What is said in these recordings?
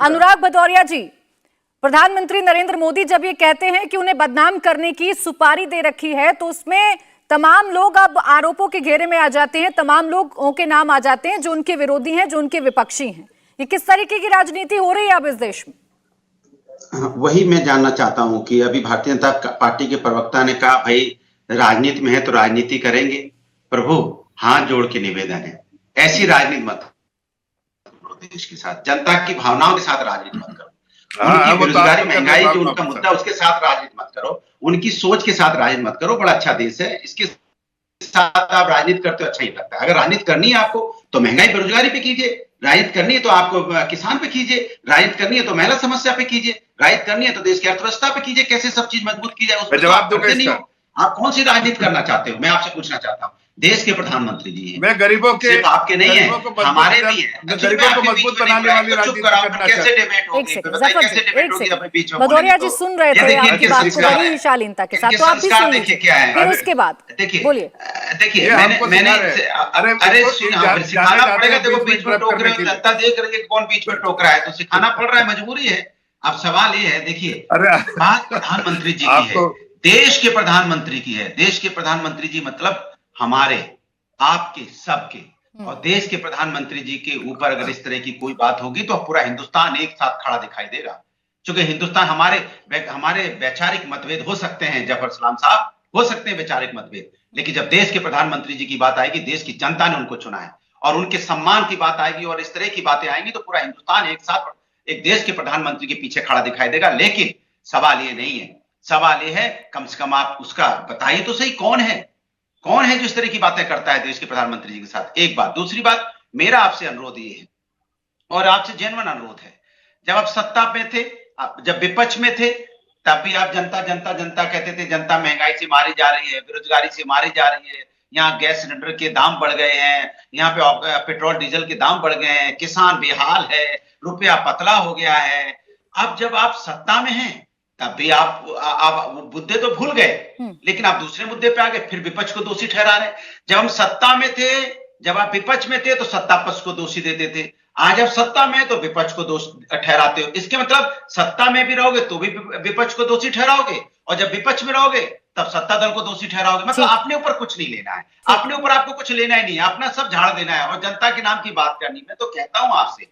अनुराग भदौरिया जी, प्रधानमंत्री नरेंद्र मोदी जब ये कहते हैं कि उन्हें बदनाम करने की सुपारी दे रखी है, तो उसमें तमाम लोग अब आरोपों के घेरे में आ जाते हैं, तमाम लोगों के नाम आ जाते हैं जो उनके विरोधी हैं, जो उनके विपक्षी हैं। ये किस तरीके की राजनीति हो रही है अब इस देश में? वही मैं जानना चाहता हूं कि अभी भारतीय जनता पार्टी के प्रवक्ता ने कहा, भाई राजनीति में है तो राजनीति करेंगे। प्रभु हाथ जोड़ के निवेदन है, ऐसी राजनीति मत करो। देश के साथ, जनता की भावनाओं के साथ राजनीति मत करो। उनकी बेरोजगारी, महंगाई जो उनका मुद्दा, उसके साथ राजनीति मत करो। उनकी सोच के साथ राजनीति मत करो। बड़ा अच्छा देश है, इसके साथ आप राजनीति करते हो, अच्छा ही लगता है। अगर राजनीति करनी है आपको तो महंगाई बेरोजगारी पे कीजिए, राजनीति करनी है तो आपको किसान पे कीजिए, राजनीति करनी है तो महिला समस्या पे कीजिए, राजनीति करनी है तो देश की अर्थव्यवस्था पे कीजिए। कैसे सब चीज मजबूत की जाए, उसमें जवाब दो। नहीं हो, आप कौन सी राजनीति करना चाहते हो? मैं आपसे पूछना चाहता हूँ। देश के प्रधानमंत्री जी हैं, मैं गरीबों के, सिर्फ आपके नहीं है, हमारे भी है। गरीबों को मजबूत बनाने वाली राजनीति करना कैसे डिबेट होगी? कैसे डिबेट होगी अपने बीच में? भदौरिया जी सुन रहे थे आपकी बात को बड़ी शालीनता के साथ, तो आप भी सुन लीजिए क्या है। फिर उसके बाद देखिए, बोलिए। देखिए मैंने अरे सिखाना पड़ेगा। देखो बीच में टोक रहे हो, जनता देख रही है कौन बीच में टोक रहा है, तो सिखाना पड़ रहा है, मजबूरी है। अब सवाल ये है, देखिए बात प्रधानमंत्री जी की है, देश के प्रधानमंत्री की है। देश के प्रधानमंत्री जी मतलब हमारे, आपके, सबके। और देश के प्रधानमंत्री जी के ऊपर अगर इस तरह की कोई बात होगी तो पूरा हिंदुस्तान एक साथ खड़ा दिखाई देगा। क्योंकि हिंदुस्तान, हमारे वैचारिक मतभेद हो सकते हैं, जफर सलाम साहब, हो सकते हैं वैचारिक मतभेद, लेकिन जब देश के प्रधानमंत्री जी की बात आएगी, देश की जनता ने उनको चुना है, और उनके सम्मान की बात आएगी और इस तरह की बातें आएंगी, तो पूरा हिंदुस्तान एक साथ एक देश के प्रधानमंत्री के पीछे खड़ा दिखाई देगा। लेकिन सवाल ये नहीं है, सवाल ये है कम से कम आप उसका बताइए तो सही, कौन है जो इस तरह की बातें करता है देश के प्रधानमंत्री जी के साथ? एक बात। दूसरी बात, मेरा आपसे अनुरोध ये है, और आपसे जेन्युइन अनुरोध है, जब आप सत्ता में थे, जब विपक्ष में थे, तब भी आप जनता जनता जनता कहते थे। जनता महंगाई से मारी जा रही है, बेरोजगारी से मारी जा रही है, यहाँ गैस सिलेंडर के दाम बढ़ गए हैं, यहाँ पे पेट्रोल डीजल के दाम बढ़ गए हैं, किसान बेहाल है, रुपया पतला हो गया है। अब जब आप सत्ता में हैं तब भी आप मुद्दे तो भूल गए, लेकिन आप दूसरे मुद्दे पे आ गए, फिर विपक्ष को दोषी ठहरा रहे। जब हम सत्ता में थे, जब आप विपक्ष में थे तो सत्ता पक्ष को दोषी देते थे, आज आप सत्ता में तो विपक्ष को दोष ठहराते हो। इसके मतलब सत्ता में भी रहोगे तो भी विपक्ष को दोषी ठहराओगे, और जब विपक्ष में रहोगे तब सत्ता दल को दोषी ठहराओगे। मतलब अपने ऊपर कुछ नहीं लेना है, अपने ऊपर आपको कुछ लेना ही नहीं है, अपना सब झाड़ देना है और जनता के नाम की बात करनी। मैं तो कहता हूं आपसे,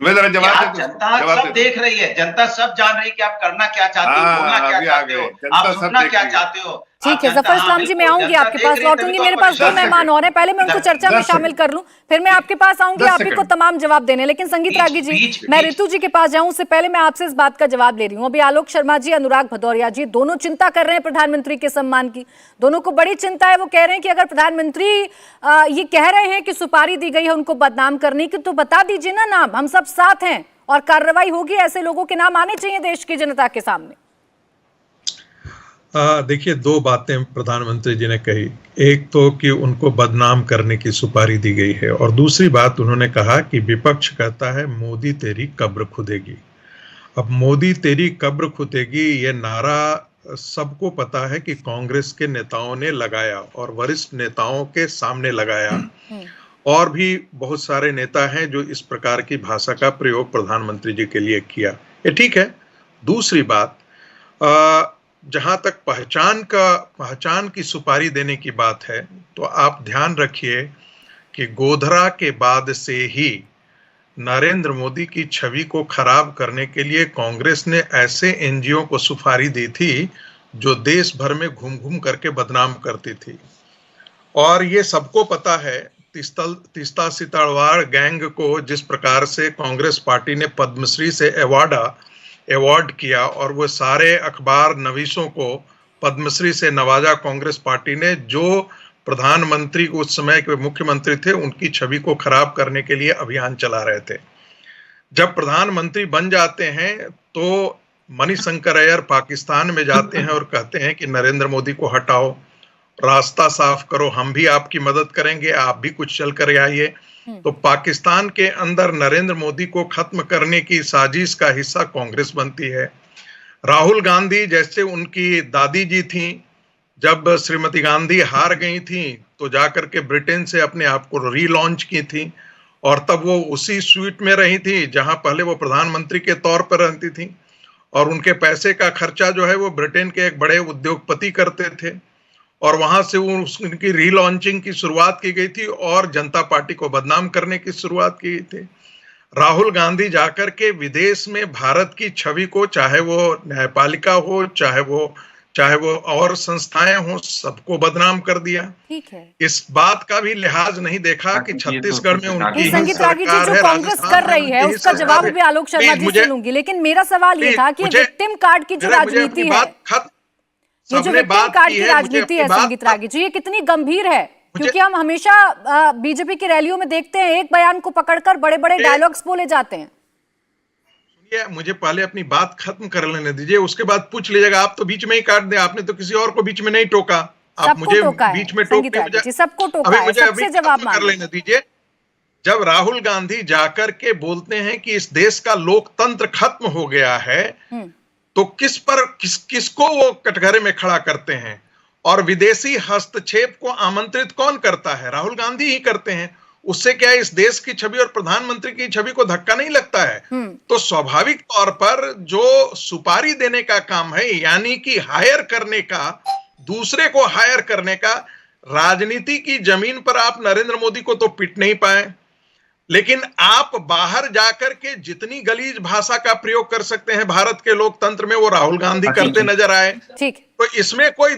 जनता सब देख रही है, जनता सब जान रही है कि आप करना क्या चाहते हो, बोलना क्या चाहते हो, आप सुनना क्या चाहते हो। ठीक है जफर इस्लाम जी, मैं आऊंगी आपके पास, लौटूंगी। मेरे पास दो मेहमान और हैं, पहले मैं उनको चर्चा में शामिल कर लूं, फिर मैं आपके पास आऊंगी, आप ही को तमाम जवाब देने। लेकिन संगीत रागी जी, मैं ऋतु जी के पास जाऊं उससे पहले मैं आपसे इस बात का जवाब ले रही हूं। अभी आलोक शर्मा जी, अनुराग भदौरिया जी दोनों चिंता कर रहे हैं प्रधानमंत्री के सम्मान की, दोनों को बड़ी चिंता है। वो कह रहे हैं कि अगर प्रधानमंत्री ये कह रहे हैं कि सुपारी दी गई है उनको बदनाम करने की, तो बता दीजिए ना नाम, हम सब साथ हैं और कार्रवाई होगी। ऐसे लोगों के नाम आने चाहिए देश की जनता के सामने। देखिए, दो बातें प्रधानमंत्री जी ने कही, एक तो कि उनको बदनाम करने की सुपारी दी गई है, और दूसरी बात उन्होंने कहा कि विपक्ष कहता है मोदी तेरी कब्र खुदेगी। अब मोदी तेरी कब्र खुदेगी ये नारा सबको पता है कि कांग्रेस के नेताओं ने लगाया और वरिष्ठ नेताओं के सामने लगाया, और भी बहुत सारे नेता हैं जो इस प्रकार की भाषा का प्रयोग प्रधानमंत्री जी के लिए किया। ये ठीक है। दूसरी बात, जहां तक पहचान की सुपारी देने की बात है, तो आप ध्यान रखिए कि गोधरा के बाद से ही नरेंद्र मोदी की छवि को खराब करने के लिए कांग्रेस ने ऐसे एनजीओ को सुपारी दी थी जो देश भर में घूम घूम करके बदनाम करती थी। और ये सबको पता है, तीस्ता सिताड़वाड़ गैंग को जिस प्रकार से कांग्रेस पार्टी ने पद्मश्री से अवार्ड किया, और वो सारे अखबार नवीसों को पद्मश्री से नवाजा कांग्रेस पार्टी ने, जो प्रधानमंत्री उस समय के मुख्यमंत्री थे उनकी छवि को खराब करने के लिए अभियान चला रहे थे। जब प्रधानमंत्री बन जाते हैं तो मणिशंकर अय्यर पाकिस्तान में जाते हैं और कहते हैं कि नरेंद्र मोदी को हटाओ, रास्ता साफ करो, हम भी आपकी मदद करेंगे, आप भी कुछ चल कर आइए। तो पाकिस्तान के अंदर नरेंद्र मोदी को खत्म करने की साजिश का हिस्सा कांग्रेस बनती है। राहुल गांधी जैसे उनकी दादी जी थी, जब श्रीमती गांधी हार गई थी तो जाकर के ब्रिटेन से अपने आप को रीलॉन्च की थी, और तब वो उसी स्वीट में रही थी जहां पहले वो प्रधानमंत्री के तौर पर रहती थी, और उनके पैसे का खर्चा जो है वो ब्रिटेन के एक बड़े उद्योगपति करते थे, और वहां से वो उनकी रीलॉन्चिंग की शुरुआत की गई थी और जनता पार्टी को बदनाम करने की शुरुआत की गई थी। राहुल गांधी जाकर के विदेश में भारत की छवि को, चाहे वो न्यायपालिका हो, चाहे वो और संस्थाएं हो, सबको बदनाम कर दिया। ठीक है, इस बात का भी लिहाज नहीं देखा कि छत्तीसगढ़ में उनकी ही संगीत रागी जी सरकार जो है, कांग्रेस कर रही है उसका जवाब भी आलोक शर्मा जी से लूंगी, लेकिन मेरा सवाल ये था कि विक्टिम कार्ड की जो राजनीति है, ये जो विक्टिम कार्ड की राजनीति है संगीत रागी जी, ये कितनी गंभीर है? क्योंकि हम हमेशा बीजेपी की रैलियों में देखते हैं एक बयान को पकड़कर बड़े बड़े डायलॉग्स बोले जाते हैं। मुझे पहले अपनी बात खत्म कर लेने दीजिए, उसके बाद पूछ लीजिएगा। आप तो बीच में ही काट दे, आपने तो किसी और को बीच में नहीं टोका, आप मुझे बीच में टोक के मुझे सबको टोका है, सबसे जवाब कर लेने दीजिए। जब राहुल गांधी जाकर के बोलते हैं कि इस देश का लोकतंत्र खत्म हो गया है, तो किसको वो कटघरे में खड़ा करते हैं? और विदेशी हस्तक्षेप को आमंत्रित कौन करता है? राहुल गांधी ही करते हैं। उससे क्या इस देश की छवि और प्रधानमंत्री की छवि को धक्का नहीं लगता है? तो स्वाभाविक तौर पर जो सुपारी देने का काम है, यानी कि हायर करने का, दूसरे को हायर करने का, राजनीति की जमीन पर आप नरेंद्र मोदी को तो पिट नहीं पाए, लेकिन आप बाहर जाकर के जितनी गलीज भाषा का प्रयोग कर सकते हैं भारत के लोकतंत्र में, वो राहुल गांधी करते नजर आए। ठीक, तो इसमें कोई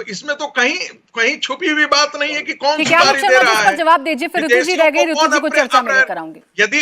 इसमें तो कहीं छुपी हुई बात नहीं है कि कौन सुपारी दे रहा है। जवाब दीजिए, फिर ऋतु जी रह गई, ऋतु जी को चर्चा में लेकर आऊंगी। यदि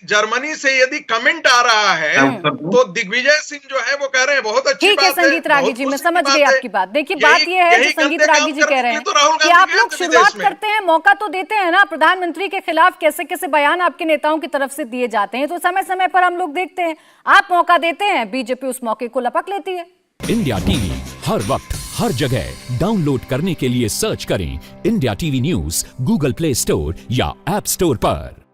जर्मनी से यदि कमेंट आ रहा है तो दिग्विजय सिंह जो है वो कह रहे हैं बहुत अच्छी बात है। ठीक है संगीत रागी जी, मैं समझ गई आपकी बात। देखिए बात ये है जो संगीत रागी जी कह रहे हैं कि आप लोग शुरुआत करते हैं, मौका तो देते हैं ना, प्रधानमंत्री के खिलाफ कैसे कैसे बयान आपके नेताओं की तरफ से दिए जाते हैं, तो समय समय पर हम लोग देखते हैं, आप मौका देते हैं, बीजेपी उस मौके को लपक लेती है। इंडिया टीवी हर वक्त हर जगह डाउनलोड करने के लिए सर्च करें India TV news Google play store या ऐप स्टोर पर।